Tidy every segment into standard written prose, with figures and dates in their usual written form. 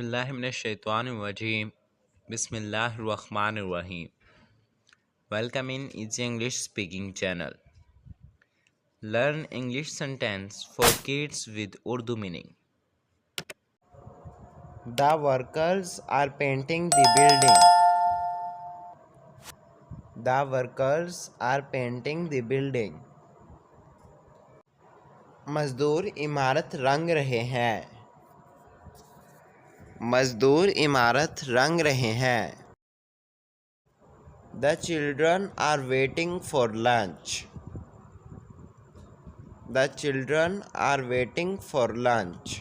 Bismillahirrahmanirrahim. Bismillahirrahmanirrahim. Welcome in Easy English Speaking channel. Learn English sentence for kids with Urdu meaning. The workers are painting the building. The workers are painting the building. मजदूर इमारत रंग रहे हैं. मजदूर इमारत रंग रहे हैं. The children are waiting for lunch. The children are waiting for lunch.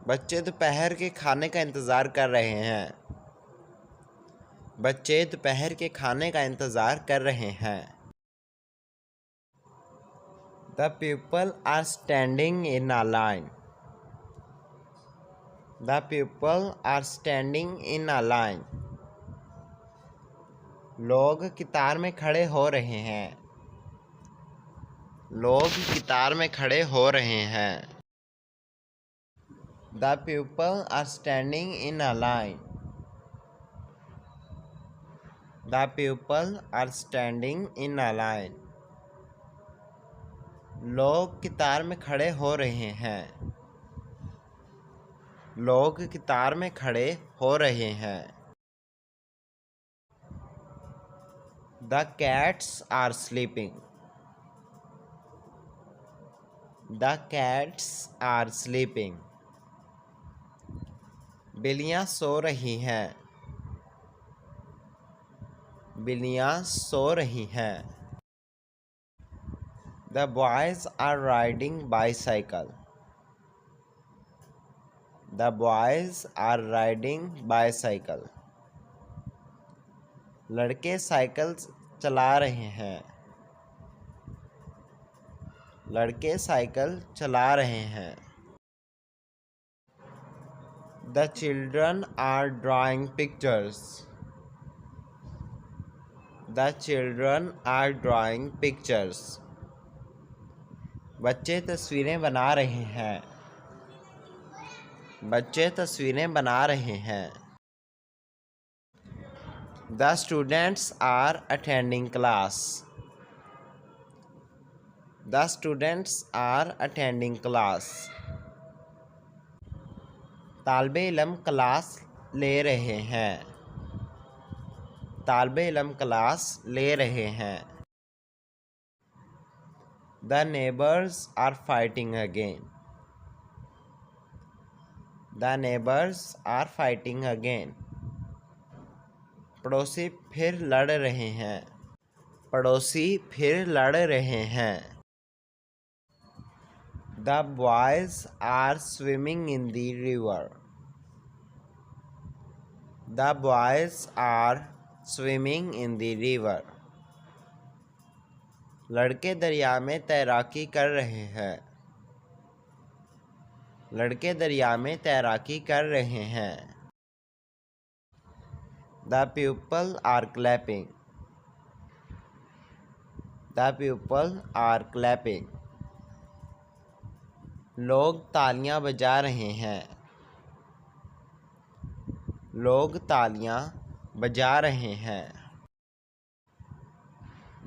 बच्चे दोपहर के खाने का इंतज़ार कर रहे हैं. बच्चे दोपहर के खाने का इंतज़ार कर रहे हैं. The people are standing in a line. The people are standing in a line. लोग कतार में खड़े हो रहे हैं. लोग कतार में खड़े हो रहे हैं. The people are standing in a line. The people are standing in a line. लोग कतार में खड़े हो रहे हैं. लोग कतार में खड़े हो रहे हैं. The cats are sleeping. The cats are sleeping. बिल्लियाँ सो रही हैं. बिल्लियाँ सो रही हैं. The boys are riding bicycle. The boys are riding bicycle. लड़के साइकिल चला रहे हैं. लड़के साइकिल चला रहे हैं. The children are drawing pictures. The children are drawing pictures. बच्चे तस्वीरें बना रहे हैं. बच्चे तस्वीरें बना रहे हैं. The students are attending class. The students are attending class. तालिबे इल्म क्लास ले रहे हैं. तालिबे इल्म क्लास ले रहे हैं. The neighbors are fighting again. The neighbors are fighting again. पड़ोसी फिर लड़ रहे हैं. पड़ोसी फिर लड़ रहे हैं. The boys are swimming in the river. The boys are swimming in the river. लड़के दरिया में तैराकी कर रहे हैं. लड़के दरिया में तैराकी कर रहे हैं. The people are clapping. The people are clapping. लोग तालियां बजा रहे हैं. लोग तालियां बजा रहे हैं.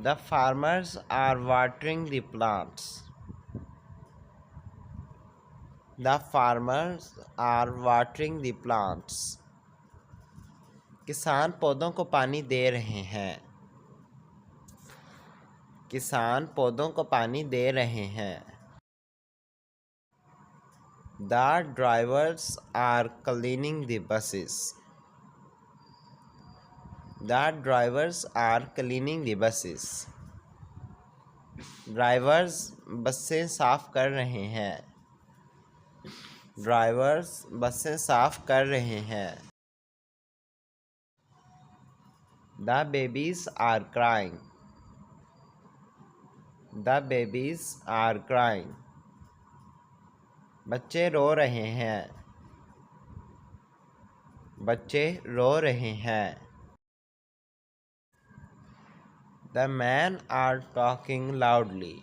The farmers are watering the plants. The farmers are watering the plants. किसान पौधों को पानी दे रहे हैं. किसान पौधों को पानी दे रहे हैं. The drivers are cleaning the buses. The drivers are cleaning the buses. Drivers बसें साफ कर रहे हैं. ड्राइवर्स बसें साफ कर रहे हैं. The babies are crying. The babies are crying. बच्चे रो रहे हैं. बच्चे रो रहे हैं. The men are talking loudly.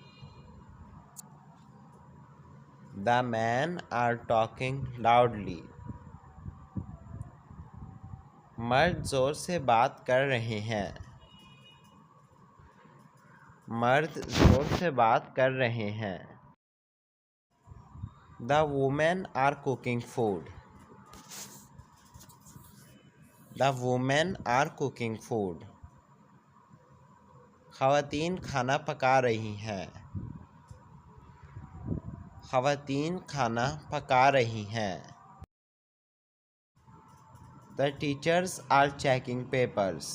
The men are talking loudly. मर्द जोर से बात कर रहे हैं. मर्द जोर से बात कर रहे हैं. The women are cooking food. The women are cooking food. ख़वातीन खाना पका रही हैं. ख़वातीन खाना पका रही हैं. The teachers are checking papers.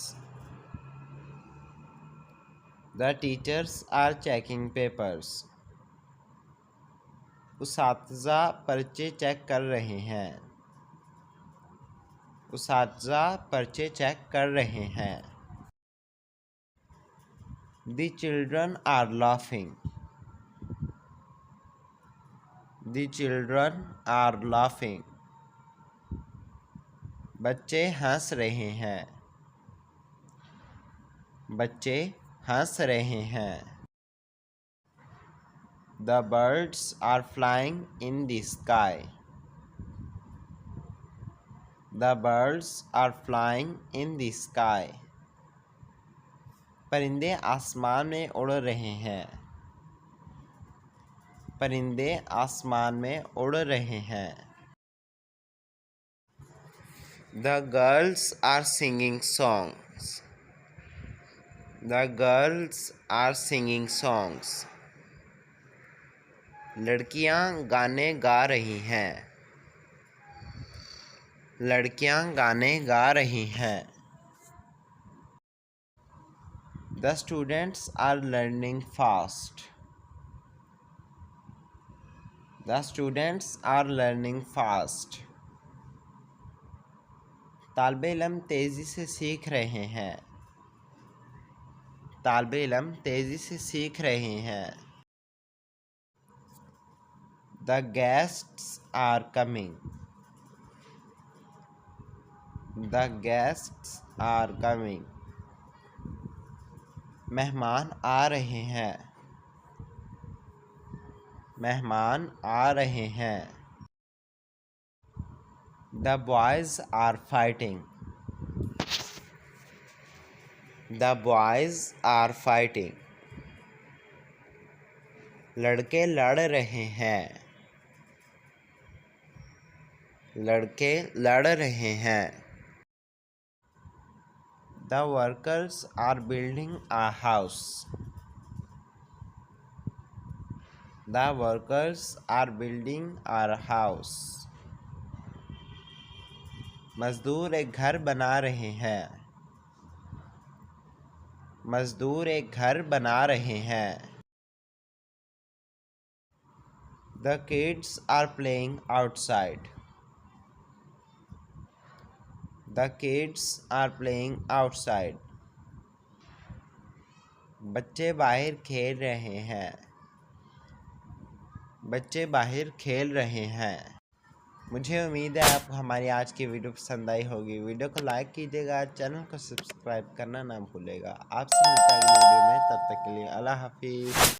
The teachers are checking papers. उसातिज़ा पर्चे चेक कर रहे हैं. उसातिज़ा पर्चे चेक कर रहे हैं. The children are laughing. The children are laughing. बच्चे हंस रहे हैं. बच्चे हंस रहे हैं. The birds are flying in the sky. The birds are flying in the sky. परिंदे आसमान में उड़ रहे हैं. परिंदे आसमान में उड़ रहे हैं. The girls are singing songs. The girls are singing songs. लड़कियां गाने गा रही हैं. लड़कियां गाने गा रही हैं. The students are learning fast. The students are learning fast. तालिबे इल्म तेज़ी से सीख रहे हैं. तालिबे इल्म तेज़ी से सीख रहे हैं. The guests are coming. The guests are coming. मेहमान आ रहे हैं. मेहमान आ रहे हैं. The boys are fighting. The boys are fighting. लड़के लड़ रहे हैं. लड़के लड़ रहे हैं. The workers are building a house. The workers are building a house. मजदूर एक घर बना रहे हैं. मजदूर एक घर बना रहे हैं. The kids are playing outside. The kids are playing outside. बच्चे बाहर खेल रहे हैं. बच्चे बाहर खेल रहे हैं. मुझे उम्मीद है आपको हमारी आज की वीडियो पसंद आई होगी. वीडियो को लाइक कीजिएगा. चैनल को सब्सक्राइब करना ना भूलेगा. आपसे मिलता है अगली वीडियो में. तब तक के लिए अल्लाह हाफिज़.